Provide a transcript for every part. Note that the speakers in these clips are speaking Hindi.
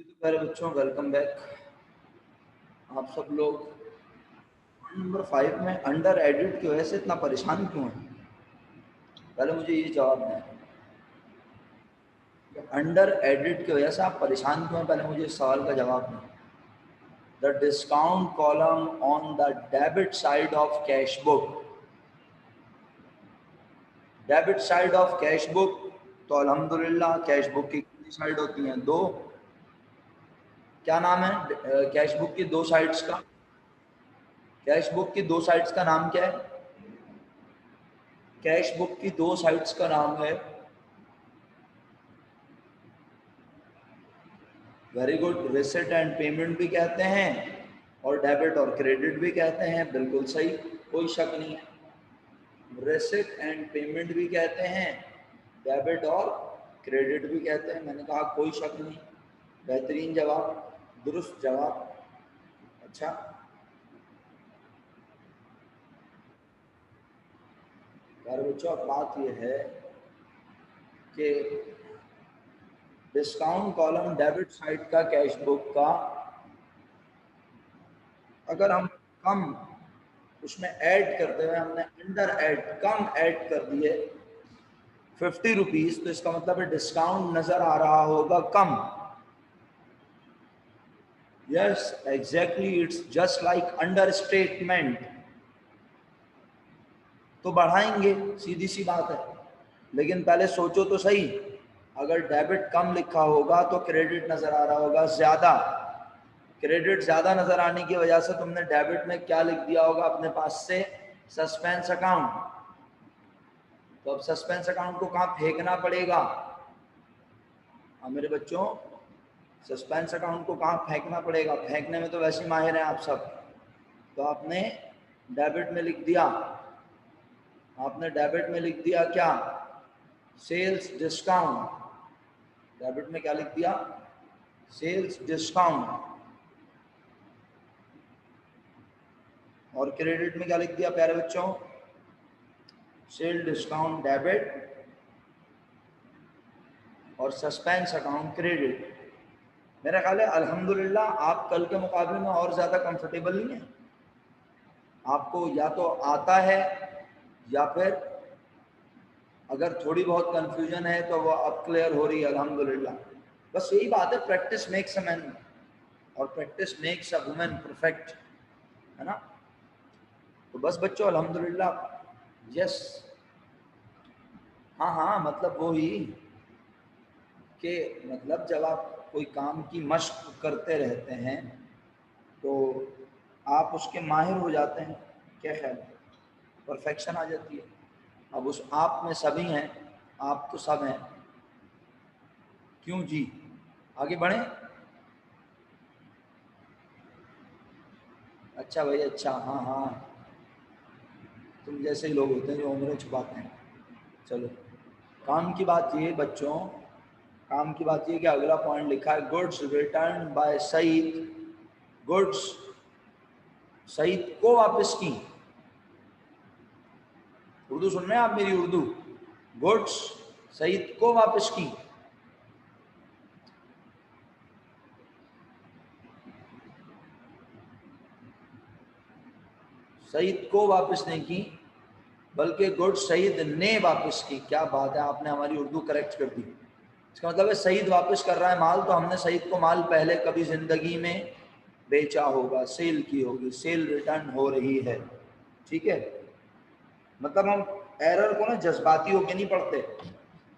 जी तो प्यारे बच्चों, वेलकम बैक। आप सब लोग नंबर 5 में अंडर एडिट की वजह से इतना परेशान क्यों हैं? पहले मुझे ये जवाब दें। अंडर एडिट की वजह से आप परेशान क्यों हैं? पहले मुझे इस सवाल का जवाब दें। The discount column on the debit side of cash book. Debit side of cash book, तो अल्हम्दुलिल्लाह कैश बुक की कितनी साइड होती हैं? दो। क्या नाम है कैश बुक की दो साइड्स का? कैश बुक की दो साइड्स का नाम क्या है? कैश बुक की दो साइड्स का नाम है, very good, receipt and payment भी कहते हैं और डेबिट और क्रेडिट भी कहते हैं। बिल्कुल सही, कोई शक नहीं है। रिसिट एंड पेमेंट भी कहते हैं, डेबिट और क्रेडिट भी कहते हैं। मैंने कहा कोई शक नहीं। बेहतरीन जवाब, दुरुस्त जवाब। अच्छा, यार बच्चों, अब बात यह है कि डिस्काउंट कॉलम डेबिट साइड का कैश बुक का, अगर हम कम उसमें ऐड करते हुए हमने अंडर ऐड कम ऐड कर दिए 50 रुपीज, तो इसका मतलब है डिस्काउंट नजर आ रहा होगा कम। Yes exactly, it's just like under statement. तो बढ़ाएंगे, सीधी सी बात है। लेकिन पहले सोचो तो सही, अगर डेबिट कम लिखा होगा तो क्रेडिट नजर आ रहा होगा ज्यादा। क्रेडिट ज्यादा नजर आने की वजह से तुमने डेबिट में क्या लिख दिया होगा अपने पास से? Suspense account. तो अब सस्पेंस अकाउंट को कहाँ फेंकना पड़ेगा? हाँ मेरे बच्चों, सस्पेंस अकाउंट को कहाँ फेंकना पड़ेगा? फेंकने में तो वैसे ही माहिर हैं आप सब। तो आपने डेबिट में लिख दिया, आपने डेबिट में लिख दिया क्या? Sales discount. डेबिट में क्या लिख दिया? Sales discount. और क्रेडिट में क्या लिख दिया प्यारे बच्चों? सेल डिस्काउंट डेबिट और सस्पेंस अकाउंट क्रेडिट। मेरा ख्याल है अल्हम्दुलिल्लाह आप कल के मुकाबले में और ज़्यादा कंफर्टेबल नहीं है। आपको या तो आता है या फिर अगर थोड़ी बहुत कंफ्यूजन है तो वो अब क्लियर हो रही है अल्हम्दुलिल्लाह। बस यही बात है, प्रैक्टिस मेक्स अ मैन और practice makes a women perfect, है ना? तो बस बच्चों अल्हम्दुलिल्लाह। यस, हाँ हाँ, मतलब वो ही कि मतलब जब आप कोई काम की मश्क करते रहते हैं तो आप उसके माहिर हो जाते हैं। क्या ख्याल है? परफेक्शन आ जाती है। अब उस आप में सभी हैं, आप तो सब हैं। क्यों जी, आगे बढ़ें? अच्छा भाई, अच्छा, हाँ हाँ, तुम जैसे ही लोग होते हैं जो उम्रें छुपाते हैं। चलो, काम की बात ये बच्चों, काम की बात ये कि अगला पॉइंट लिखा है goods return by Saeed. Goods Saeed को वापस की। उर्दू सुन रहे हैं आप मेरी? उर्दू, गुड्स सईद को वापस की। सईद को वापस नहीं की बल्कि गुड्स सईद ने वापस की। क्या बात है, आपने हमारी उर्दू करेक्ट कर दी। इसका मतलब है सईद वापस कर रहा है माल, तो हमने सईद को माल पहले कभी जिंदगी में बेचा होगा, सेल की होगी, सेल रिटर्न हो रही है। ठीक है, मतलब हम एरर को ना जज्बाती होके नहीं पढ़ते।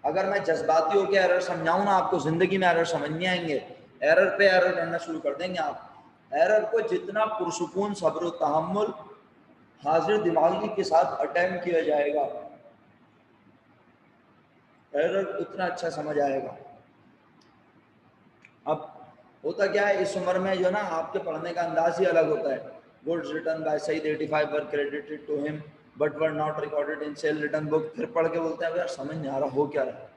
अगर मैं जज्बाती होके एरर समझाऊं ना आपको, जिंदगी में एरर समझ नहीं आएंगे। एरर पे एरर करना शुरू कर देंगे आप। एरर को जितना पुरसुकून सब्र तहम्मुल हाजिर दिमागी के साथ अटेम्प्ट किया जाएगा, एरर उतना अच्छा समझ आएगा। अब होता क्या है, इस उम्र में जो ना आपके पढ़ने का अंदाज ही अलग होता है। Goods return by Saeed 85 were credited to him but were not recorded in sale return book. फिर पढ़ के बोलते हैं यार समझ नहीं आ रहा, हो क्या रहा है?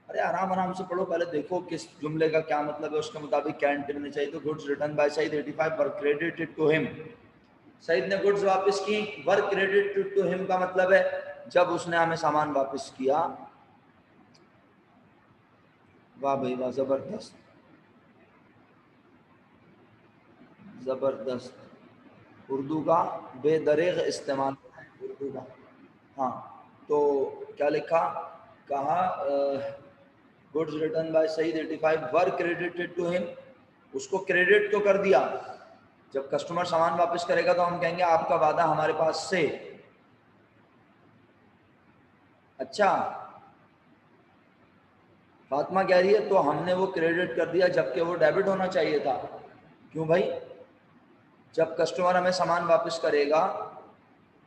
अरे आराम आराम से पढ़ो, पहले देखो किस जुमले का क्या मतलब है, उसके मुताबिक क्या एंट्री होनी चाहिए। तो goods return by Saeed 85 were credited to him, Saeed ने गुड्स वापस की। वर क्रेडिटेड टू हिम का मतलब है जब उसने हमें सामान वापस किया। वाह भाई वाह, जबरदस्त। ज़बरदस्त। उर्दू का बेदरेग इस्तेमाल उर्दू का। हाँ, तो क्या लिखा, कहा goods return by Saeed 85 were credited to him, उसको क्रेडिट तो कर दिया। जब कस्टमर सामान वापस करेगा तो हम कहेंगे आपका वादा हमारे पास से। अच्छा, फातिमा कह रही है तो हमने वो क्रेडिट कर दिया जबकि वो डेबिट होना चाहिए था। क्यों भाई? जब कस्टमर हमें सामान वापस करेगा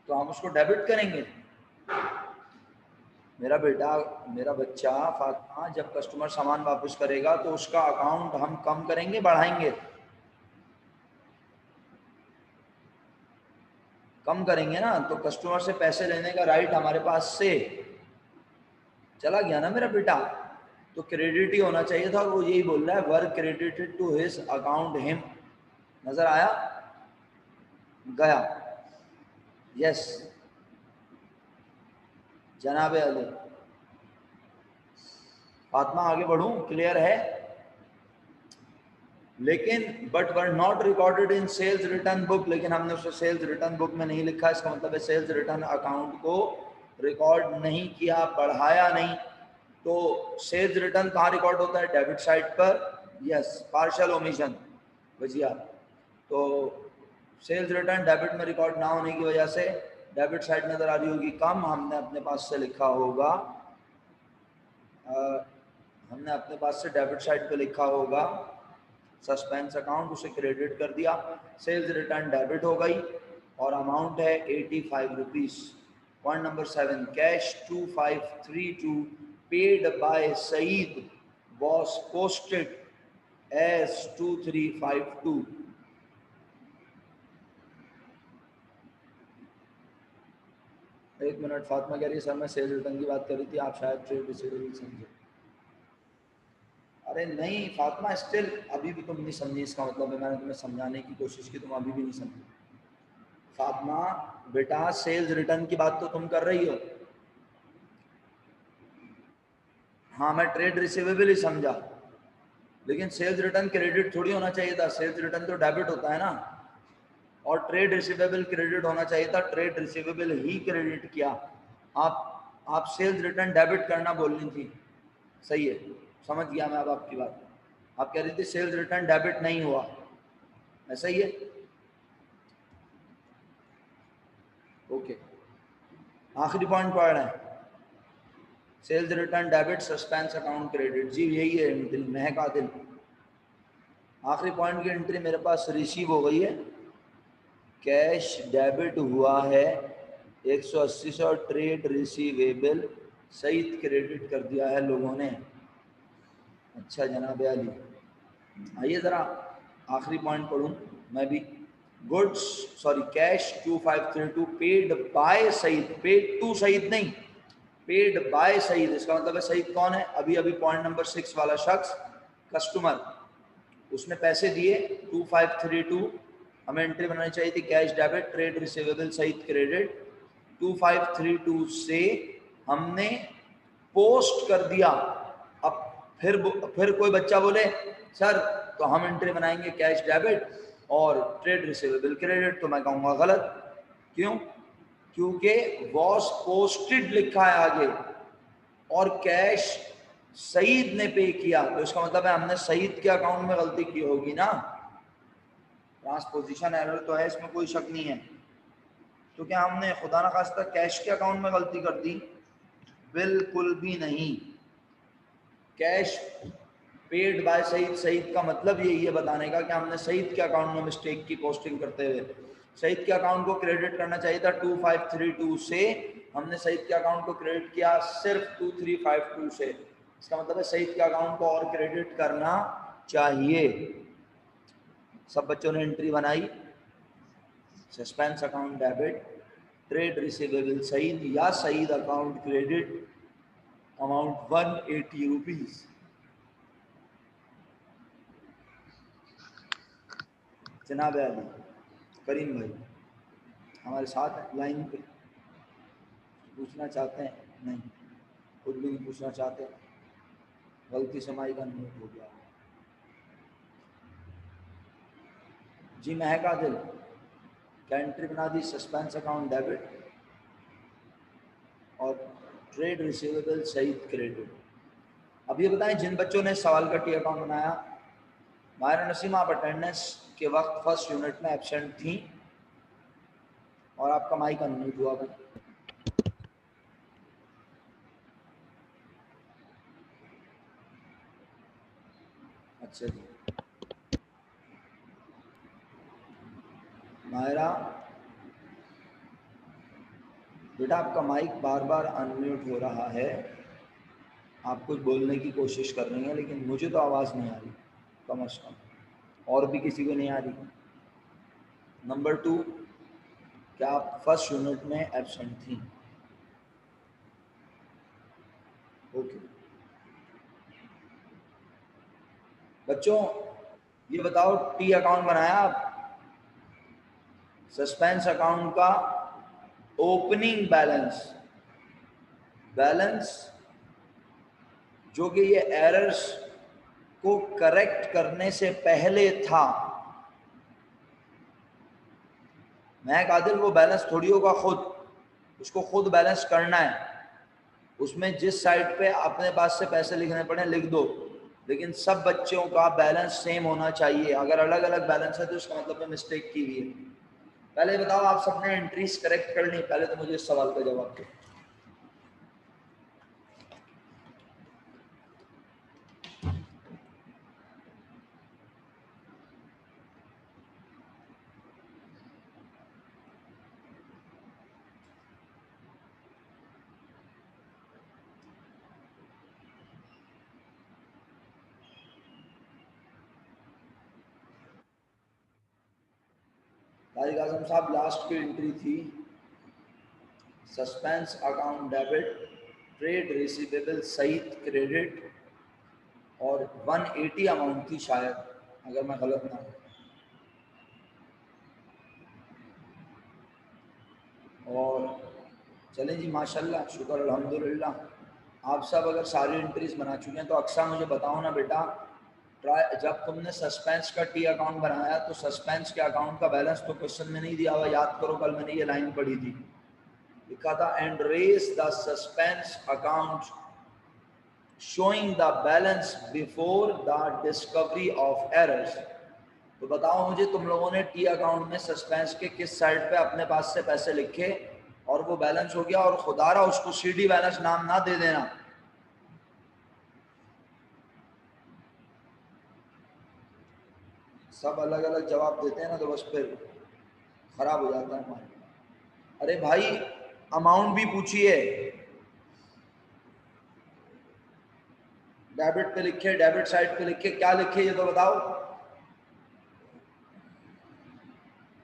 तो हम उसको डेबिट करेंगे। मेरा बेटा, मेरा बच्चा फातिमा, जब कस्टमर सामान वापस करेगा तो उसका अकाउंट हम कम करेंगे बढ़ाएंगे? कम करेंगे ना, तो कस्टमर से पैसे लेने का राइट हमारे पास से चला गया ना मेरा बेटा, तो क्रेडिट ही होना चाहिए था। और वो यही बोल रहा है were credited to his account him. नजर आया? गया। यस जनाब अली। फातिमा आगे बढ़ूं? क्लियर है? लेकिन but were not recorded in sales return book, लेकिन हमने उसे सेल्स रिटर्न बुक में नहीं लिखा। इसका मतलब है सेल्स रिटर्न अकाउंट को रिकॉर्ड नहीं किया, बढ़ाया नहीं। तो सेल्स रिटर्न कहाँ रिकॉर्ड होता है? डेबिट साइड पर। यस, पार्शियल ओमिशन भजिया। तो सेल्स रिटर्न डेबिट में रिकॉर्ड ना होने की वजह से डेबिट साइड नजर आ रही होगी कम। हमने अपने पास से लिखा होगा, हमने अपने पास से डेबिट साइड पे लिखा होगा सस्पेंस अकाउंट, उसे क्रेडिट कर दिया। सेल्स रिटर्न डेबिट हो गई और अमाउंट है 85 rupees. Point number 7, cash 2532 paid by Saeed was posted as 2352। एक मिनट, फातिमा कह रही है सर मैं सेल्स रिटर्न की बात कर रही थी, आप शायद ट्रेड रिसीवेबल समझे। अरे नहीं फातिमा, स्टिल अभी भी तुम नहीं समझी। इसका मतलब है मैंने तुम्हें समझाने की कोशिश की, तुम अभी भी नहीं समझी। फातिमा बेटा, सेल्स रिटर्न की बात तो तुम कर रही हो। हाँ मैं ट्रेड रिसीवेबल ही समझा, लेकिन सेल्स रिटर्न क्रेडिट थोड़ी होना चाहिए था। सेल्स रिटर्न तो डेबिट होता है ना, और ट्रेड रिसीवेबल क्रेडिट होना चाहिए था। ट्रेड रिसीवेबल ही क्रेडिट किया। आप सेल्स रिटर्न डेबिट करना बोल रही थी। सही है, समझ गया मैं अब आपकी बात। आप कह रही थी सेल्स रिटर्न डेबिट नहीं हुआ, ऐसा ही है। ओके, आखिरी पॉइंट पढ़ रहे हैं, sales return debit suspense account credit. जी यही है एंट्री, महक आदिल। आखिरी पॉइंट की एंट्री मेरे पास रिसीव हो गई है। कैश डेबिट हुआ है 180 से और ट्रेड रिसीवेबल सहित क्रेडिट कर दिया है लोगों ने। अच्छा जनाब अली, आइए ज़रा आखिरी पॉइंट पढ़ूँ मैं भी। Goods sorry cash 2532 paid by Saeed, paid to Saeed नहीं, पेड बाय सईद। इसका मतलब है सईद कौन है? अभी अभी पॉइंट नंबर 6 वाला शख्स, कस्टमर। उसने पैसे दिए 2532, हमें एंट्री बनानी चाहिए थी कैश डेबिट ट्रेड रिसीवेबल सहित क्रेडिट। 2532 से हमने पोस्ट कर दिया। अब फिर कोई बच्चा बोले सर तो हम एंट्री बनाएंगे कैश डेबिट और ट्रेड रिसीवेबल क्रेडिट, तो मैं कहूँगा गलत। क्यों? क्योंकि वॉज पोस्टेड लिखा है आगे और कैश सईद ने पे किया, तो इसका मतलब है हमने सईद के अकाउंट में गलती की होगी ना। ट्रांसपोजिशन एरर तो है, इसमें कोई शक नहीं है। तो क्या हमने खुदा न खास्ता कैश के अकाउंट में गलती कर दी? बिल्कुल भी नहीं। Cash paid by Saeed, Saeed का मतलब यही है बताने का कि हमने सईद के अकाउंट में मिस्टेक की पोस्टिंग करते हुए। सईद के अकाउंट को क्रेडिट करना चाहिए था 2532 से, हमने सईद के अकाउंट को क्रेडिट किया सिर्फ 2352 से। इसका मतलब है सईद के अकाउंट को और क्रेडिट करना चाहिए। सब बच्चों ने एंट्री बनाई, suspense account debit trade receivable Saeed या Saeed account credit amount 180 rupees. जनाब अली करीम भाई हमारे साथ लाइन पे पूछना चाहते हैं? नहीं, खुद भी नहीं पूछना चाहते, गलती से माइक अनम्यूट हो गया। जी महक आदिल, क्या एंट्री बना दी सस्पेंस अकाउंट डेबिट और ट्रेड रिसीवेबल सहित क्रेडिट। अब ये बताएं जिन बच्चों ने सवाल का टी अकाउंट बनाया, मायरा नसीम आप अटेंडेंस के वक्त फर्स्ट यूनिट में एब्सेंट थी और आपका माइक अनम्यूट हुआ था। अच्छा जी, मायरा बेटा आपका माइक बार बार अनम्यूट हो रहा है, आप कुछ बोलने की कोशिश कर रही हैं लेकिन मुझे तो आवाज़ नहीं आ रही, कम अज़ कम, और भी किसी को नहीं आ रही। नंबर 2, क्या आप फर्स्ट यूनिट में एब्सेंट थी? ओके बच्चों, ये बताओ टी अकाउंट बनाया आप, सस्पेंस अकाउंट का ओपनिंग बैलेंस, बैलेंस जो कि ये एरर्स को करेक्ट करने से पहले था। महक आदिल वो बैलेंस थोड़ी होगा खुद, उसको खुद बैलेंस करना है, उसमें जिस साइड पे अपने पास से पैसे लिखने पड़े लिख दो, लेकिन सब बच्चों का बैलेंस सेम होना चाहिए। अगर अलग अलग बैलेंस है तो उसका मतलब मिस्टेक की हुई है। पहले बताओ आप सबने एंट्रीज करेक्ट कर ली? पहले तो मुझे इस सवाल का जवाब दो। तारिक आजम साहब लास्ट की एंट्री थी suspense account debit, trade receivable सहित क्रेडिट और 180 अमाउंट थी शायद, अगर मैं गलत ना हूँ। और चलें जी, माशाल्लाह, शुक्र अल्हम्दुलिल्लाह, आप सब अगर सारी एंट्रीज बना चुके हैं तो अक्सर मुझे बताओ ना बेटा, जब तुमने सस्पेंस का टी अकाउंट बनाया तो सस्पेंस के अकाउंट का बैलेंस तो क्वेश्चन में नहीं दिया हुआ, याद करो कल मैंने ये लाइन पढ़ी थी, लिखा था and raise the suspense account showing the balance before the discovery of errors. तो बताओ मुझे, तुम लोगों ने टी अकाउंट में सस्पेंस के किस साइड पे अपने पास से पैसे लिखे और वो बैलेंस हो गया, और खुदारा उसको सीडी बैलेंस नाम ना दे देना। सब अलग अलग जवाब देते हैं ना तो बस फिर खराब हो जाता है माइंड। अरे भाई अमाउंट भी पूछिए, डेबिट पे लिखे, डेबिट साइड पे लिखे, क्या लिखे ये तो बताओ।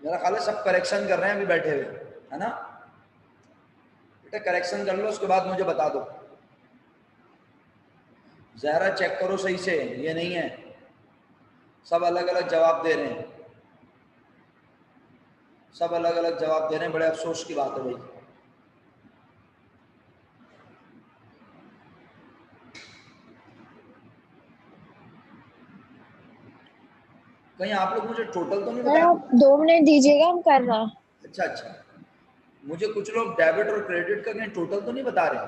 मेरा ख्याल है सब करेक्शन कर रहे हैं अभी बैठे हुए, है ना बेटा? करेक्शन कर लो उसके बाद मुझे बता दो। जहरा चेक करो सही से, ये नहीं है सब अलग अलग जवाब दे रहे हैं, सब अलग अलग जवाब दे रहे हैं, बड़े अफसोस की बात है भाई। कहीं आप लोग मुझे टोटल तो नहीं बताया? 2 मिनट दीजिएगा, हम कर रहे हैं। अच्छा अच्छा, मुझे कुछ लोग डेबिट और क्रेडिट का कहीं टोटल तो नहीं बता रहे?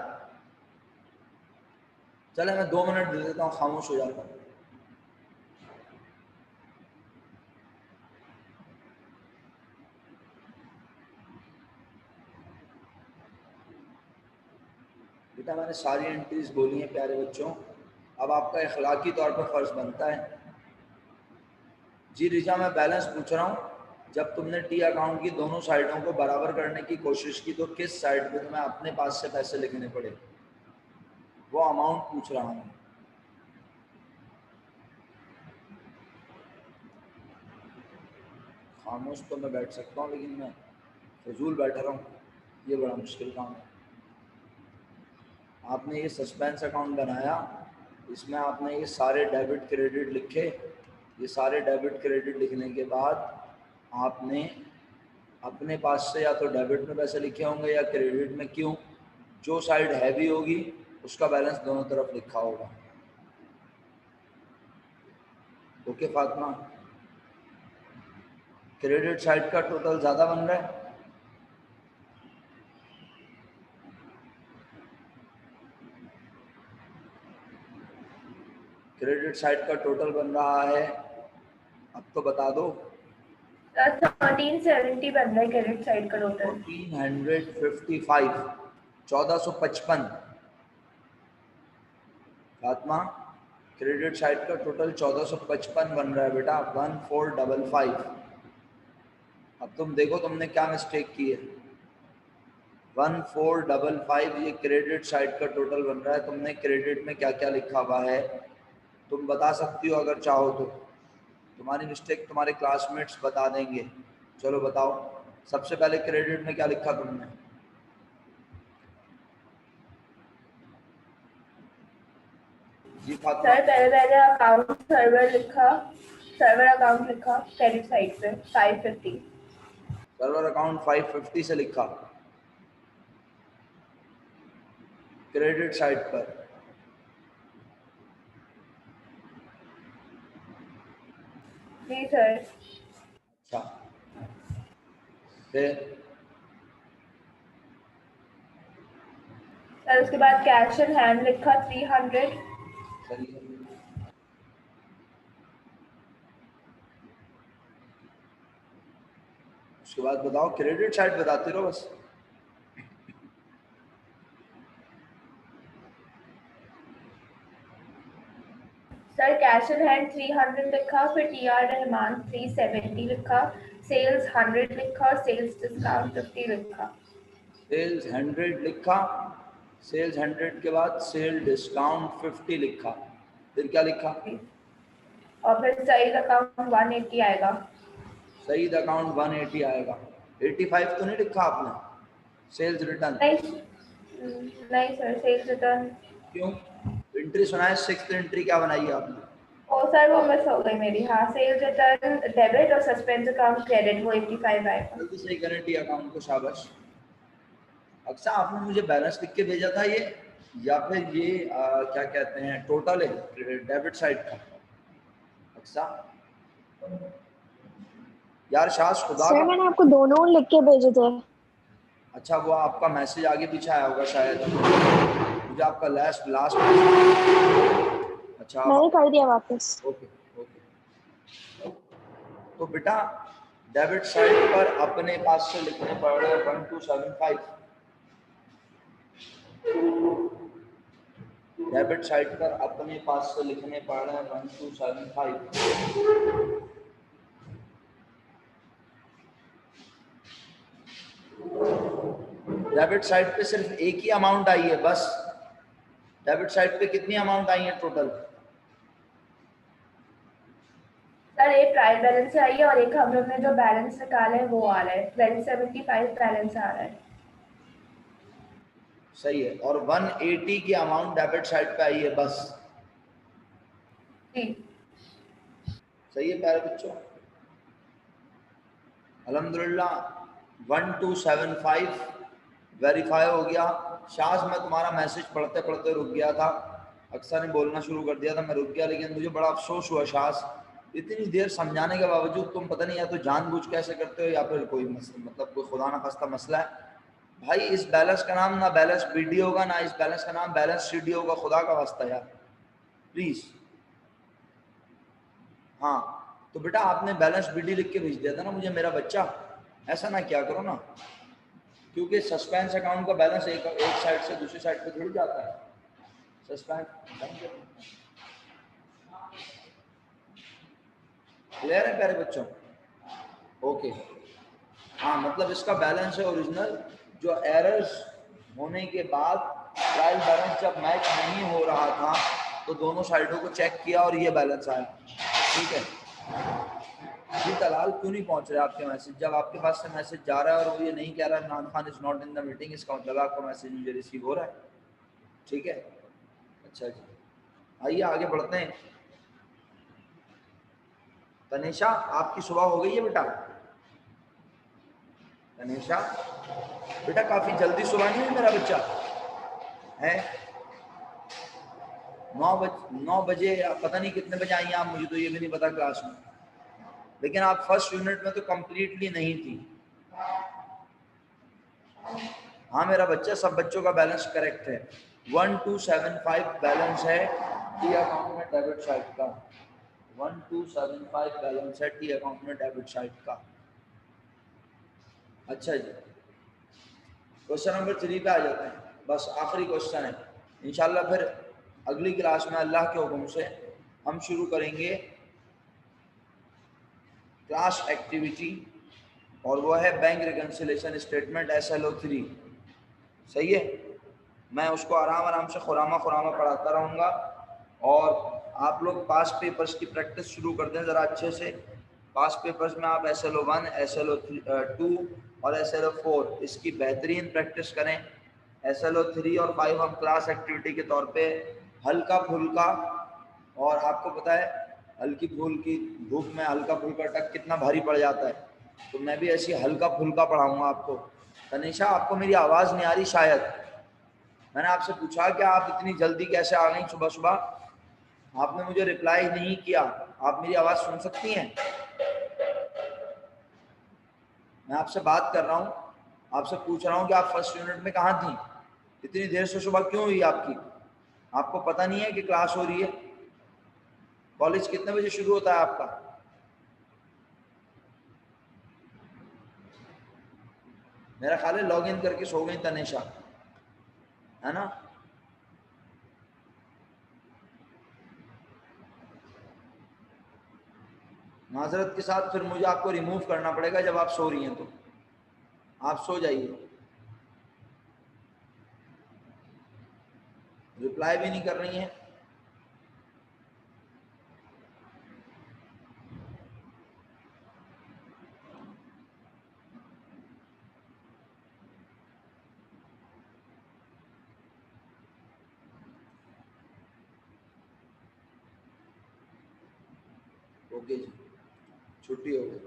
चले मैं 2 मिनट दे देता हूँ, खामोश हो जाता हूँ। बेटा मैंने सारी एंट्रीज बोली हैं प्यारे बच्चों, अब आपका इखलाकी तौर पर फर्ज बनता है। जी रिजा, मैं बैलेंस पूछ रहा हूँ, जब तुमने टी अकाउंट की दोनों साइडों को बराबर करने की कोशिश की तो किस साइड पे तुम्हें अपने पास से पैसे लिखने पड़े, वो अमाउंट पूछ रहा हूँ। खामोश तो मैं बैठ सकता हूँ लेकिन मैं फजूल बैठा रहा हूँ, ये बड़ा मुश्किल काम है। आपने ये सस्पेंस अकाउंट बनाया, इसमें आपने ये सारे डेबिट क्रेडिट लिखे, ये सारे डेबिट क्रेडिट लिखने के बाद आपने अपने पास से या तो डेबिट में पैसे लिखे होंगे या क्रेडिट में, क्यों? जो साइड हैवी होगी उसका बैलेंस दोनों तरफ लिखा होगा। ओके फातिमा, क्रेडिट साइड का टोटल ज्यादा बन रहा है। क्रेडिट साइड का टोटल बन रहा है, अब तो बता दो। 1370 बन रहा है क्रेडिट साइड का टोटल। 1455, 1455। फातिमा, क्रेडिट साइड का टोटल 1455 बन रहा है बेटा, 1455। अब तुम देखो तुमने क्या मिस्टेक की है। 1455 ये क्रेडिट साइड का टोटल बन रहा है। तुमने क्रेडिट में क्या क्या लिखा हुआ है तुम बता सकती हो अगर चाहो तो। तुम्हारी मिस्टेक तुम्हारे क्लासमेट्स बता देंगे। चलो बताओ, सबसे पहले क्रेडिट में क्या लिखा तुमने? जी फातिमा। सर पहले अकाउंट सर्वर लिखा, सर्वर अकाउंट लिखा क्रेडिट साइड पे 550। सर्वर अकाउंट 550 से लिखा क्रेडिट साइड पर। जी सर। अच्छा, फिर सर उसके बाद कैश इन हैंड लिखा 300। सही है। उसके बाद बताओ, क्रेडिट साइड बताते रहो बस। सर कैश इन हैंड 300 लिखा, फिर टीआर रहमान 370 लिखा, सेल्स 100 लिखा और सेल्स डिस्काउंट 50 लिखा। सेल्स 100 लिखा, सेल्स 100 के बाद सेल डिस्काउंट 50 लिखा, फिर क्या लिखा? और फिर सही अकाउंट 180 आएगा। सही अकाउंट 180 आएगा। 85 तो नहीं लिखा आपने? सेल्स रिटर्न नहीं सर, सेल्स रिटर्न। क्यों? एंट्री सुना है, 6th एंट्री क्या बनाई है आपने? ओ सर वो मिस हो गई मेरी। हाँ, सेल्स रिटर्न डेबिट और सस्पेंस अकाउंट क्रेडिट, वो 85 आएगा। जल्दी सही करें टी अकाउंट को, शाबाश। अक्सर आपने मुझे बैलेंस लिख के भेजा था ये, या फिर ये क्या कहते हैं टोटल है डेबिट साइड का? अक्सर यार शास खुदा सर का। मैंने आपको दोनों लिख के भेजे थे। अच्छा, वो आपका मैसेज आगे पीछे आया होगा शायद, मुझे आपका लास्ट लास्ट। अच्छा मैंने कर दिया वापस। Okay okay. तो बेटा डेबिट साइड पर अपने पास से लिखने पड़ रहे हैं 1275। डेबिट साइड पर अपने पास से लिखने पड़ रहे हैं 1275। डेबिट साइड पे सिर्फ एक ही अमाउंट आई है बस। डेबिट साइड पे कितनी अमाउंट आई है टोटल? सर एक ट्रायल बैलेंस आई है और एक हम लोग ने जो बैलेंस निकाला है वो आ रहा है, 1275 बैलेंस आ रहा है। सही है, और 180 की अमाउंट डेबिट साइड पे आई है बस। जी सही है प्यारे बच्चों, अल्हम्दुलिल्लाह। 1275 वेरीफाई हो गया। शाज मैं तुम्हारा मैसेज पढ़ते पढ़ते रुक गया था, अक्सर ने बोलना शुरू कर दिया था, मैं रुक गया, लेकिन मुझे बड़ा अफसोस हुआ शाज, इतनी देर समझाने के बावजूद तुम पता नहीं या तो जानबूझ कैसे करते हो या फिर कोई मतलब कोई खुदा ना खास्ता मसला है। भाई इस बैलेंस का नाम ना बैलेंस बीडी होगा, ना इस बैलेंस का नाम बैलेंस सीडी होगा, खुदा का वास्ता यार प्लीज। हाँ तो बेटा आपने बैलेंस बीडी लिख के भेज दिया था ना मुझे मेरा बच्चा, ऐसा ना क्या करो ना, क्योंकि सस्पेंस अकाउंट का बैलेंस एक साइड से दूसरी साइड पे जुड़ जाता है। सस्पेंस क्लियर है प्यारे बच्चों? ओके। हाँ मतलब इसका बैलेंस है ओरिजिनल, जो एरर्स होने के बाद ट्रायल बैलेंस जब मैच नहीं हो रहा था तो दोनों साइडों को चेक किया और ये बैलेंस आया। ठीक है जी तलाल, क्यों नहीं पहुंच रहे आपके मैसेज? जब आपके पास से मैसेज जा रहा है और वो ये नहीं कह रहा है नान Khan is not in the meeting, इसका मतलब आपका मैसेज मुझे रिसीव हो रहा है। ठीक है अच्छा जी, आइए आगे बढ़ते हैं। तनिषा आपकी सुबह हो गई है बेटा? तनिषा बेटा काफी जल्दी सुबह नहीं है मेरा बच्चा है? 9 बजे या पता नहीं कितने बजे आई हैं आप, मुझे तो ये भी नहीं पता क्लास में। लेकिन आप फर्स्ट यूनिट में तो कंप्लीटली नहीं थी। हाँ मेरा बच्चा, सब बच्चों का बैलेंस करेक्ट है। 1275 बैलेंस है टी अकाउंट में डेबिट साइड का। 1275 बैलेंस है टी अकाउंट में डेबिट साइड का। अच्छा जी, क्वेश्चन नंबर 3 पे आ जाते हैं, बस आखिरी क्वेश्चन है। इंशाल्लाह फिर अगली क्लास में अल्लाह के हुक्म से हम शुरू करेंगे क्लास एक्टिविटी, और वो है बैंक रिकन्सिलेशन स्टेटमेंट SLO3। सही है, मैं उसको आराम आराम से खुरामा खुरामा पढ़ाता रहूँगा, और आप लोग पास पेपर्स की प्रैक्टिस शुरू कर दें ज़रा अच्छे से। पास पेपर्स में आप SLO1, SLO2 और SLO4 इसकी बेहतरीन प्रैक्टिस करें। SLO3 और 5 हम क्लास एक्टिविटी के तौर पे हल्का फुल्का, और आपको पता है हल्की फुल्की धूप में हल्का फुल्का टक कितना भारी पड़ जाता है, तो मैं भी ऐसी हल्का फुल्का पढ़ाऊँगा आपको। तनिषा, आपको मेरी आवाज़ नहीं आ रही शायद। मैंने आपसे पूछा कि आप इतनी जल्दी कैसे आ गई सुबह सुबह, आपने मुझे रिप्लाई नहीं किया। आप मेरी आवाज़ सुन सकती हैं? मैं आपसे बात कर रहा हूँ, आपसे पूछ रहा हूँ कि आप फर्स्ट यूनिट में कहाँ थी, इतनी देर से सुबह क्यों हुई आपकी? आपको पता नहीं है कि क्लास हो रही है? कॉलेज कितने बजे शुरू होता है आपका? मेरा ख्याल है लॉग इन करके सो गई तनिषा, है ना? माजरत के साथ फिर मुझे आपको रिमूव करना पड़ेगा जब आप सो रही हैं, तो आप सो जाइए। रिप्लाई भी नहीं कर रही हैं। ओके जी, छुट्टी हो गई।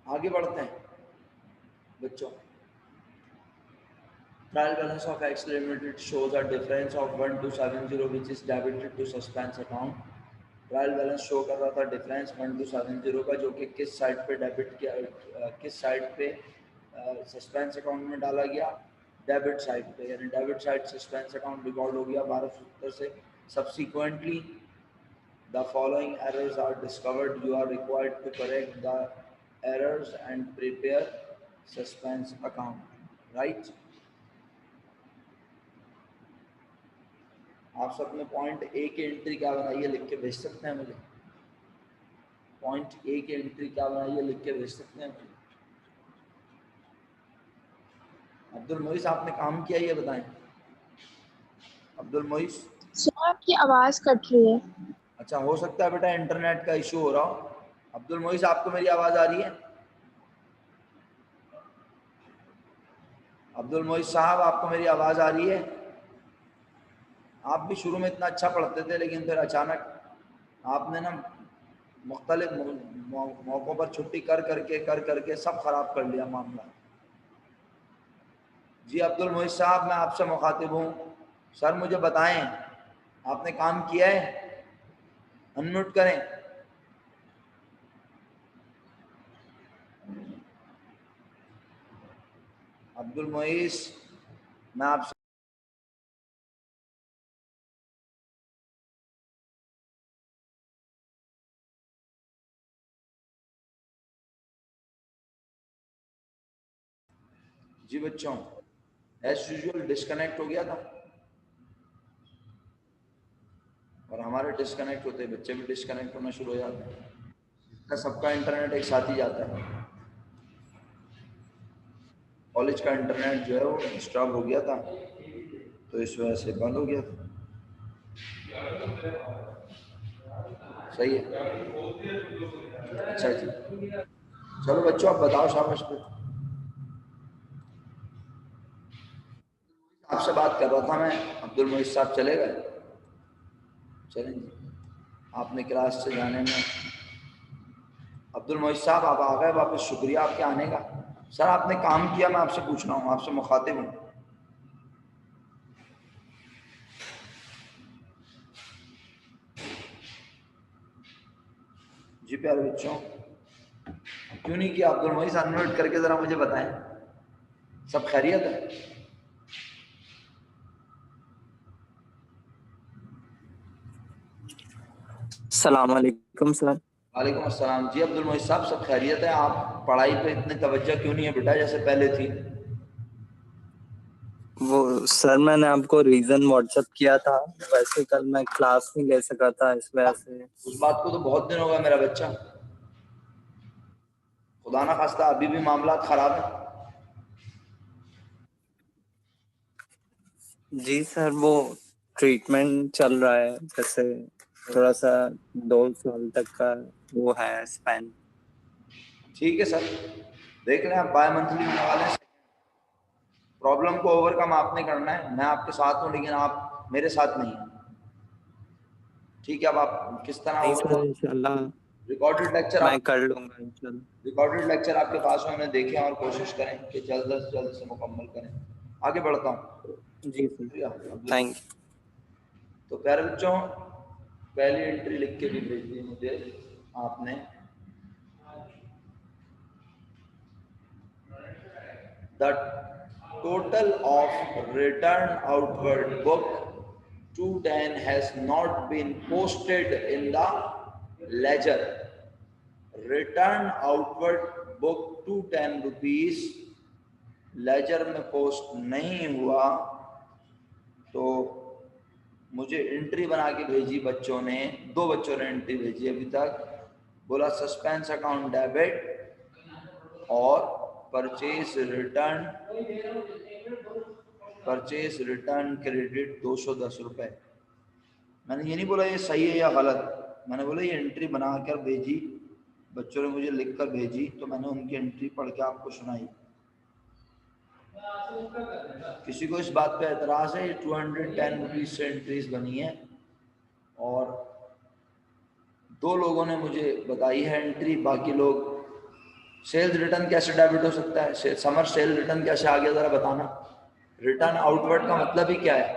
आगे बढ़ते हैं बच्चों। Trial balance of X Limited shows a difference of 1270 which is debited to suspense account. Trial balance show कर रहा था डिफरेंस 1270 का, जो कि किस साइड पे डेबिट किया, किस साइड पे सस्पेंस अकाउंट में डाला गया, डेबिट साइड पे, यानी debit side suspense account record हो गया 1270 से। Subsequently the following errors are discovered, you are required to correct the errors and prepare suspense account, right? आप सब ने पॉइंट ए की एंट्री क्या बनाई है लिख के भेज सकते हैं मुझे? पॉइंट ए की एंट्री क्या बनाई है लिख के भेज सकते हैं मुझे? अब्दुल मोइस, आपने काम किया ये बताएं। अब्दुल मोइस, सर आपकी आवाज कट रही है। अच्छा, हो सकता है बेटा इंटरनेट का इशू हो रहा हो। अब्दुल मोइस, आपको मेरी आवाज आ रही है? अब्दुल मोइस साहब, आपको मेरी आवाज आ रही है? आप भी शुरू में इतना अच्छा पढ़ते थे, लेकिन फिर अचानक आपने ना मुख्तलिफ मौक़ों पर छुट्टी कर करके सब खराब कर लिया मामला। जी अब्दुल मोइस साहब, मैं आपसे मुखातिब हूँ। सर मुझे बताएं, आपने काम किया है? अनम्यूट करें। अब्दुल मोइस, मैं आपसे जी बच्चों, एज यूजुअल डिस्कनेक्ट हो गया था, और हमारे डिस्कनेक्ट होते बच्चे भी डिस्कनेक्ट होना शुरू हो जाते हैं। सबका इंटरनेट एक साथ ही जाता है। कॉलेज का इंटरनेट जो है वो डिस्टर्ब हो गया था, तो इस वजह से बंद हो गया था। सही है, अच्छा जी। चलो बच्चों, आप बताओ शाबाश पे। आपसे बात कर रहा था मैं, अब्दुल मोइस साहब चले गए? चलेंगे, आपने क्लास से जाने में। अब्दुल मोइस साहब, आप आ गए वापस, शुक्रिया आपके आने का। सर आपने काम किया, मैं आपसे पूछ रहा हूँ, आपसे मुखातिब हूँ। जी प्यारे बच्चों, क्यों नहीं किया अब्दुल मोइस? अनम्यूट करके जरा मुझे बताएं, सब खैरियत है? अस्सलाम वालेकुम सर। वालेकुम अस्सलाम। जी अब्दुल मोइस साहब, सब खैरियत है? आप पढ़ाई पे इतने तवज्जो क्यों नहीं है बेटा जैसे पहले थी? वो सर मैंने आपको रीजन व्हाट्सएप किया था, वैसे कल मैं क्लास नहीं ले सका था इस वजह से। उस बात को तो बहुत दिन हो गया मेरा बच्चा, खुदा ना खास्ता अभी भी मामला खराब है। जी सर, वो ट्रीटमेंट चल रहा है, जैसे थोड़ा सा 2 साल तक का वो है स्पैन। ठीक है सर, देख लें, आप बाय मंथली होने वाले हैं। प्रॉब्लम को ओवरकम आपने करना है, मैं आपके साथ हूँ लेकिन आप मेरे साथ नहीं हैं। ठीक है, अब आप किस तरह नहीं सर, होगा? इंशाल्लाह रिकॉर्डेड लेक्चर मैं आप कर लूंगा इंशाल्लाह। रिकॉर्डेड लेक्चर आपके पास में, उन्हें देखें और कोशिश करें कि जल्द से जल्द से मुकम्मल करें। आगे बढ़ता हूँ। जी सर, शुक्रिया। Thank you. तो प्यारे बच्चों, पहली एंट्री लिख के भी भेज दी मुझे आपने। The total of return outward book 210 has not been posted in the ledger. Return outward book 210 rupees ledger में पोस्ट नहीं हुआ, तो मुझे एंट्री बना के भेजी बच्चों ने, 2 बच्चों ने एंट्री भेजी अभी तक। बोला सस्पेंस अकाउंट डेबिट और परचेज रिटर्न क्रेडिट 210 रुपए। मैंने ये नहीं बोला ये सही है या गलत, मैंने बोला ये एंट्री बनाकर भेजी, बच्चों ने मुझे लिखकर भेजी, तो मैंने उनकी एंट्री पढ़ के आपको सुनाई। किसी को इस बात पे एतराज है? ये 210 रुपीज से एंट्रीज बनी है और 2 लोगों ने मुझे बताई है एंट्री, बाकी लोग सेल्स रिटर्न कैसे डेबिट हो सकता है? समर सेल रिटर्न कैसे आ गया, जरा बताना। रिटर्न आउटवर्ड का मतलब ही क्या है?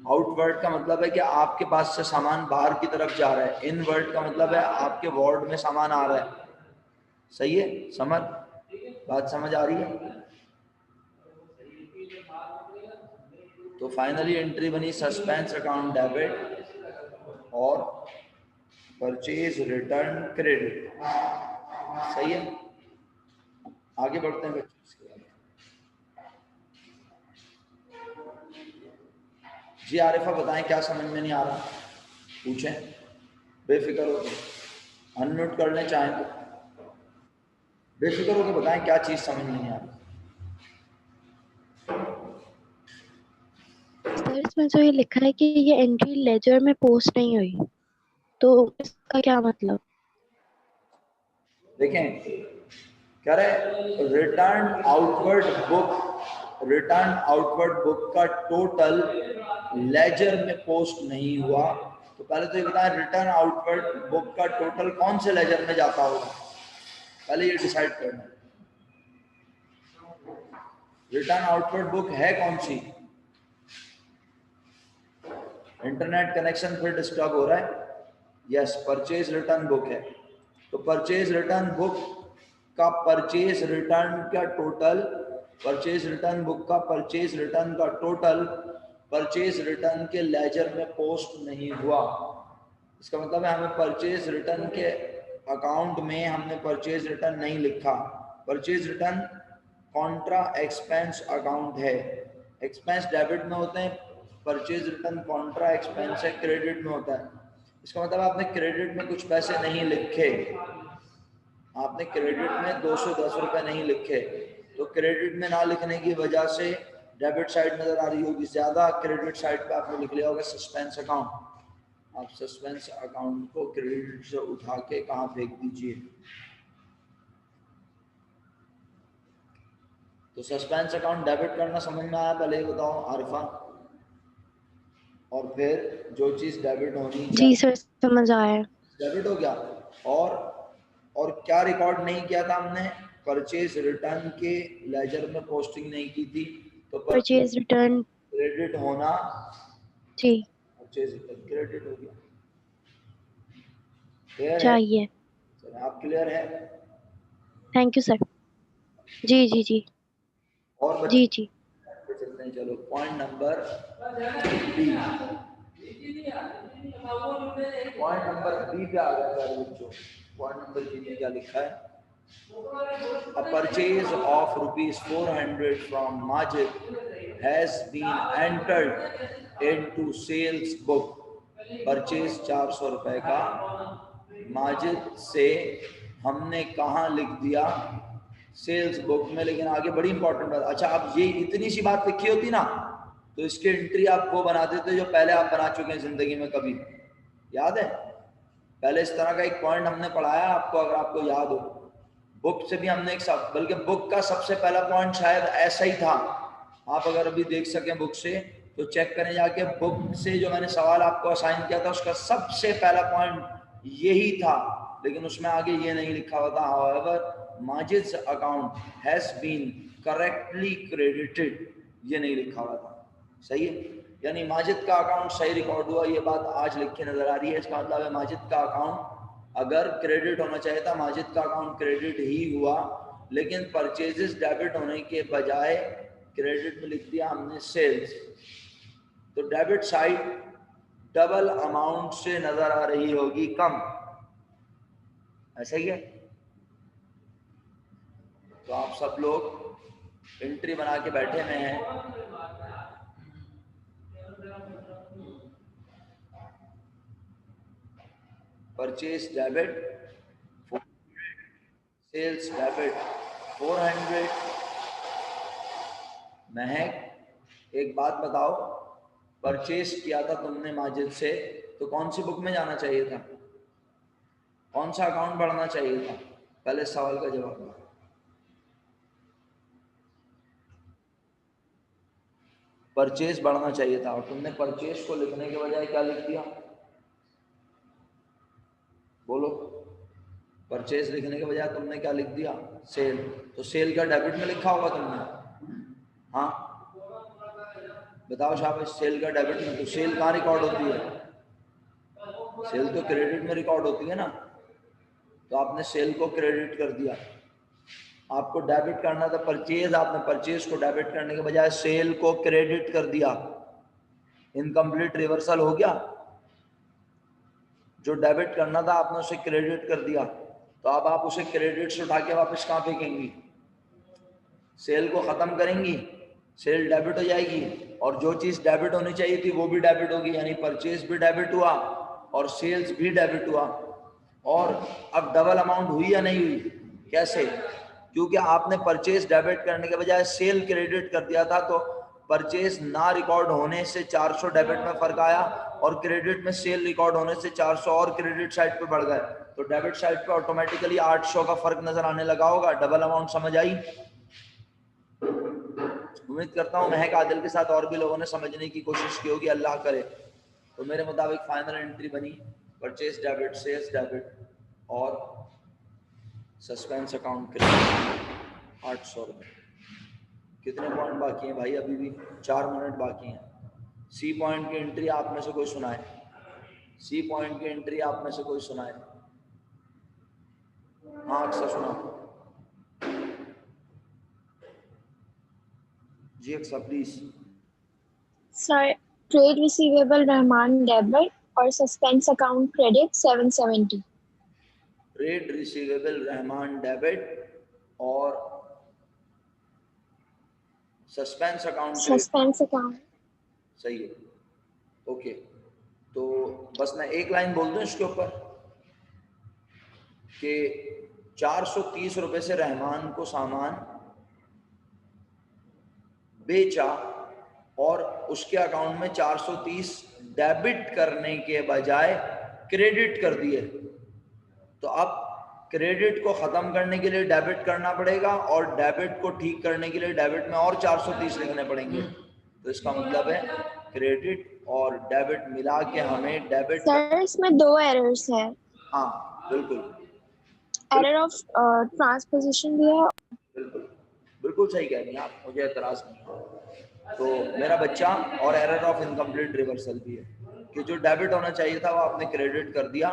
आउटवर्ड का मतलब है कि आपके पास से सामान बाहर की तरफ जा रहा है, इनवर्ड का मतलब है आपके वार्ड में सामान आ रहा है। सही है? बात समझ आ रही है? तो फाइनली एंट्री बनी सस्पेंस अकाउंट डेबिट और परचेज रिटर्न क्रेडिट। सही है? आगे बढ़ते हैं बच्चों। इसके बाद जी आरिफा बताएं, क्या समझ में नहीं आ रहा? पूछें, बेफिक्र होकर अनम्यूट कर लें चाहें तो, बेफिक्र होकर बताएं क्या चीज समझ में नहीं आ रही। सर इसमें जो ये लिखा है कि ये एंट्री लेजर में पोस्ट नहीं हुई, तो इसका क्या मतलब? देखें, कह रहे रिटर्न आउटवर्ड बुक का टोटल लेजर में पोस्ट नहीं हुआ। तो पहले तो ये बताएं, रिटर्न आउटवर्ड बुक का टोटल कौन से लेजर में जाता होगा, पहले ये डिसाइड करना है। रिटर्न आउटवर्ड बुक है कौन सी? इंटरनेट कनेक्शन फिर डिस्टर्ब हो रहा है। यस, परचेज रिटर्न बुक है। तो परचेज रिटर्न बुक का परचेज रिटर्न का टोटल, परचेज रिटर्न बुक का परचेज रिटर्न का टोटल परचेज रिटर्न के लेजर में पोस्ट नहीं हुआ। इसका मतलब है हमें परचेज रिटर्न के अकाउंट में हमने परचेज रिटर्न नहीं लिखा। Purchase return Contra expense account है, एक्सपेंस डेबिट में होते हैं, परचेज रिटर्न कॉन्ट्रा एक्सपेंस है, क्रेडिट में होता है। इसका मतलब आपने क्रेडिट में कुछ पैसे नहीं लिखे, आपने क्रेडिट में 210 रुपए नहीं लिखे, तो क्रेडिट में ना लिखने की वजह से डेबिट साइड नजर आ रही होगी ज्यादा, क्रेडिट साइड पे आपने लिख लिया होगा सस्पेंस अकाउंट। आप सस्पेंस अकाउंट को क्रेडिट से उठा के कहाँ फेंक दीजिए। तो सस्पेंस अकाउंट डेबिट करना समझ में आया? पहले बताओ आरिफा, और फिर जो चीज डेबिट होनी जी चाहिए सर, समझ आया। डेबिट हो गया। और क्या रिकॉर्ड नहीं किया था हमने? परचेज रिटर्न के लेजर में पोस्टिंग नहीं की थी, तो परचेज रिटर्न, क्रेडिट होना, जी परचेज रिटर्न क्रेडिट हो गया। क्लियर है? चाहिए। चलो आप क्लियर है? Thank you sir. जी जी जी और जी बच्चे जी। चलते हैं। चलो point number B, point number B पे आ गया प्यारे बच्चों। पॉइंट नंबर बी में क्या लिखा है? A purchase of ₹400 from Majid has been entered into sales book. Purchase 400 रुपए का माजिद से हमने कहाँ लिख दिया? सेल्स बुक में। लेकिन आगे बड़ी इंपॉर्टेंट बात, अच्छा अब ये इतनी सी बात लिखी होती ना तो इसकी एंट्री आप वो बना देते जो पहले आप बना चुके हैं जिंदगी में। कभी याद है? पहले इस तरह का एक पॉइंट हमने पढ़ाया आपको, अगर आपको याद हो। बुक से भी हमने एक सब, बल्कि बुक का सबसे पहला पॉइंट शायद ऐसा ही था। आप अगर अभी देख सकें बुक से तो चेक करें जाके, बुक से जो मैंने सवाल आपको असाइन किया था उसका सबसे पहला पॉइंट यही था। लेकिन उसमें आगे ये नहीं लिखा हुआ था, however Majid's account has been correctly credited, ये नहीं लिखा हुआ था। सही है? यानी माजिद का अकाउंट सही रिकॉर्ड हुआ, ये बात आज लिख के नजर आ रही है। इसका मतलब है माजिद का अकाउंट अगर क्रेडिट होना चाहिए था, माजिद का अकाउंट क्रेडिट ही हुआ, लेकिन परचेजेस डेबिट होने के बजाय क्रेडिट में लिख दिया हमने सेल्स। तो डेबिट साइड डबल अमाउंट से नजर आ रही होगी कम, ऐसा ही है? तो आप सब लोग एंट्री बना के बैठे हुए हैं। Purchase debit, sales debit 400। Mahak एक बात बताओ, परचेज किया था तुमने माजिद से तो कौन सी बुक में जाना चाहिए था? कौन सा अकाउंट बढ़ना चाहिए था? पहले सवाल का जवाब दो। परचेज बढ़ना चाहिए था और तुमने परचेज को लिखने के बजाय क्या लिख दिया? बोलो। परचेज लिखने के बजाय तुमने क्या लिख दिया? सेल। तो सेल का डेबिट में लिखा होगा तुमने? हाँ बताओ शाबाश, सेल का डेबिट में। तो सेल कहाँ रिकॉर्ड होती है? सेल तो क्रेडिट में रिकॉर्ड होती है ना। तो आपने सेल को क्रेडिट कर दिया, आपको डेबिट करना था परचेज, आपने परचेज को डेबिट करने के बजाय सेल को क्रेडिट कर दिया। इनकम्प्लीट रिवर्सल हो गया। जो डेबिट करना था आपने उसे क्रेडिट कर दिया, तो अब आप उसे क्रेडिट से उठा के वापस कहाँ फेंकेंगी? सेल को खत्म करेंगी, सेल डेबिट हो जाएगी, और जो चीज डेबिट होनी चाहिए थी वो भी डेबिट होगी, यानी परचेज भी डेबिट हुआ और सेल्स भी डेबिट हुआ। और अब डबल अमाउंट हुई या नहीं हुई? कैसे? क्योंकि आपने परचेज डेबिट करने के बजाय सेल क्रेडिट कर दिया था, तो परचेज ना रिकॉर्ड होने से 400 डेबिट में फर्क आया, और क्रेडिट में सेल रिकॉर्ड होने से 400 और क्रेडिट साइड पे बढ़ गए। तो डेबिट साइड पे ऑटोमेटिकली 800 का फर्क नजर आने लगा होगा। डबल अमाउंट समझ आई? उम्मीद करता हूँ महक आदिल के साथ और भी लोगों ने समझने की कोशिश की होगी, अल्लाह करे। तो मेरे मुताबिक फाइनल एंट्री बनी परचेज डेबिट, सेल्स डेबिट और सस्पेंस अकाउंट क्रेडिट 800 रुपये। कितने पॉइंट बाकी हैं भाई? अभी भी 4 मिनट बाकी हैं। सी पॉइंट की एंट्री आप में से कोई सुनाए? सी पॉइंट की एंट्री आप में से कोई सुनाए? हाँ अक्सर सुना जी, अक्सर please. Sir, trade receivable Rahman debit और suspense account credit 770। Trade receivable Rahman debit और suspense account credit. Suspense account सही है, ओके। तो बस मैं एक लाइन बोल दूं इसके ऊपर कि 430 रुपए से रहमान को सामान बेचा और उसके अकाउंट में 430 डेबिट करने के बजाय क्रेडिट कर दिए। तो अब क्रेडिट को खत्म करने के लिए डेबिट करना पड़ेगा और डेबिट को ठीक करने के लिए डेबिट में और 430 लिखने पड़ेंगे। तो इसका मतलब है क्रेडिट और डेबिट मिला के हमें डेबिट। सर, इसमें 2 एरर्स है। हाँ बिल्कुल, एरर ऑफ ट्रांसपोजिशन भी है। बिल्कुल बिल्कुल सही कह रही हैं आप, मुझे एतराज नहीं है। तो मेरा बच्चा, और एरर ऑफ इनकम्प्लीट रिवर्सल भी है कि जो डेबिट होना चाहिए था वो आपने क्रेडिट कर दिया,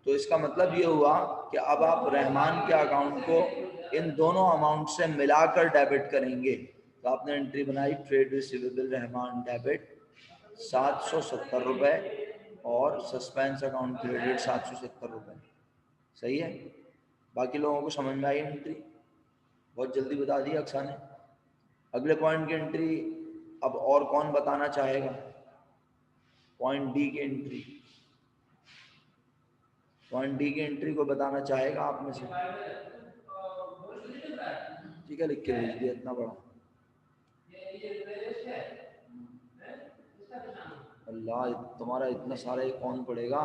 तो इसका मतलब ये हुआ कि अब आप रहमान के अकाउंट को इन दोनों अमाउंट से मिलाकर डेबिट करेंगे। तो आपने एंट्री बनाई ट्रेड रिसीवेबल रहमान डेबिट 770 रुपये और सस्पेंस अकाउंट क्रेडिट 770 रुपये। सही है? बाकी लोगों को समझ में आई एंट्री? बहुत जल्दी बता दी अक्सा ने। अगले पॉइंट की एंट्री अब और कौन बताना चाहेगा? पॉइंट डी की एंट्री, पॉइंट डी की एंट्री को बताना चाहेगा आप में से? ठीक है, लिख के भेज दिया इतना बड़ा। अल्लाह, तुम्हारा इतना सारा ये कौन पढ़ेगा?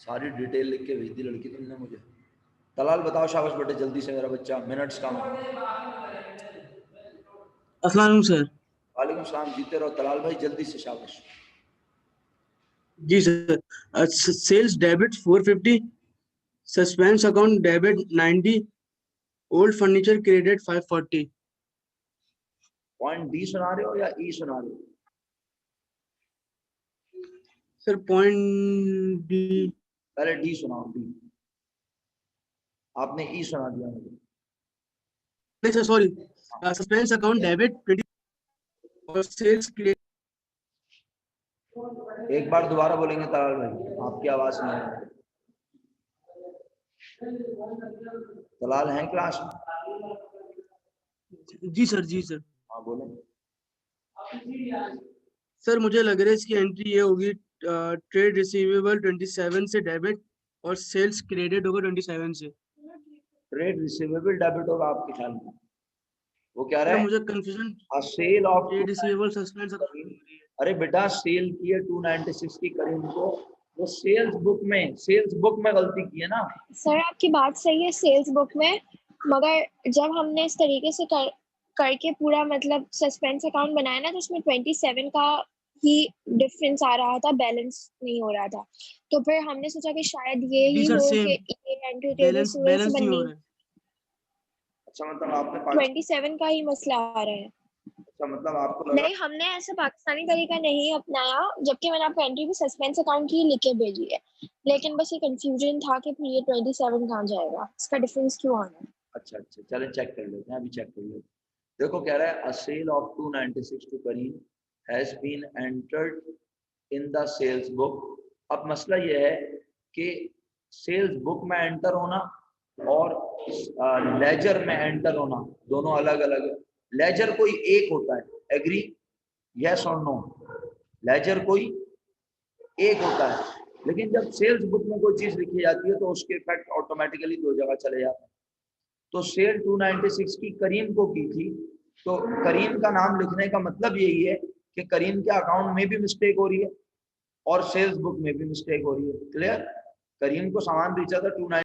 सारी डिटेल लिख के भेज दी लड़की तुमने मुझे। तलाल बताओ, शाबाश बेटे, जल्दी से मेरा बच्चा, मिनट्स कम। अस्सलाम वालेकुम सर। वालेकुम सलाम, जीते रहो तलाल भाई, जल्दी से, शाबाश। जी sir, sales debit 450, suspense account debit 90, old furniture credit 540। Point D सुना रहे हो या ई सुना रहे हो? सर पॉइंट डी, पहले डी सुनाओ, डी। आपने ई सुना दिया मुझे। नहीं sir sorry, suspense account debit 20 और सेल्स क्रेडिट। एक बार दोबारा बोलेंगे तलाल भाई, आपकी आवाज नहीं है। तलाल हैं क्लास में? जी सर, जी सर। हाँ बोलो। सर मुझे लग रहा है इसकी एंट्री ये होगी, ट्रेड रिसीवेबल 27 से डेबिट और सेल्स क्रेडिट होगा 27 से। ट्रेड रिसीवेबल डेबिट होगा आपके ख्याल में? वो क्या रहा है? मुझे confusion, sale of trade receivable suspense. अरे बेटा, सेल की है 296 की करीम को, वो सेल्स बुक में गलती की है ना। सर आपकी बात सही है सेल्स बुक में, मगर जब हमने इस तरीके से करके पूरा मतलब सस्पेंस अकाउंट बनाया ना, तो उसमें 27 का ही डिफरेंस आ रहा था, बैलेंस नहीं हो रहा था। तो फिर हमने सोचा कि शायद ये ही हो कि ये एंट्री टेबल से बननी। अच्छा, मतलब आपने 27 का ही मसला आ रहा है। अच्छा, मतलब आपको लगा नहीं, हमने ऐसा पाकिस्तानी तरीका नहीं अपनाया, जबकि मैंने आपको एंट्री भी सस्पेंस अकाउंट की लिख के भेजी है, लेकिन बस ये कंफ्यूजन था कि फिर ये 27 कहाँ जाएगा, इसका डिफरेंस क्यों आना है। अच्छा, चलें चेक कर लेते हैं, अभी चेक कर लेते हैं। देखो कह रहा है a sale of 296 to Karim has been entered in the sales book. अब मसला ये है कि सेल्स बुक में एंटर होना और लेजर में एंटर होना दोनों अलग अलग है। लेजर कोई एक होता है, एग्री? यस और नो? लेजर कोई एक होता है, लेकिन जब सेल्स बुक में कोई चीज लिखी जाती है तो उसके इफेक्ट ऑटोमेटिकली दो जगह चले जाते हैं। तो सेल 296 की करीम को की थी, तो करीम का नाम लिखने का मतलब यही है कि करीम के अकाउंट में भी मिस्टेक हो रही है और सेल्स बुक में भी मिस्टेक हो रही है। क्लियर? करीम को सामान बेचा था 296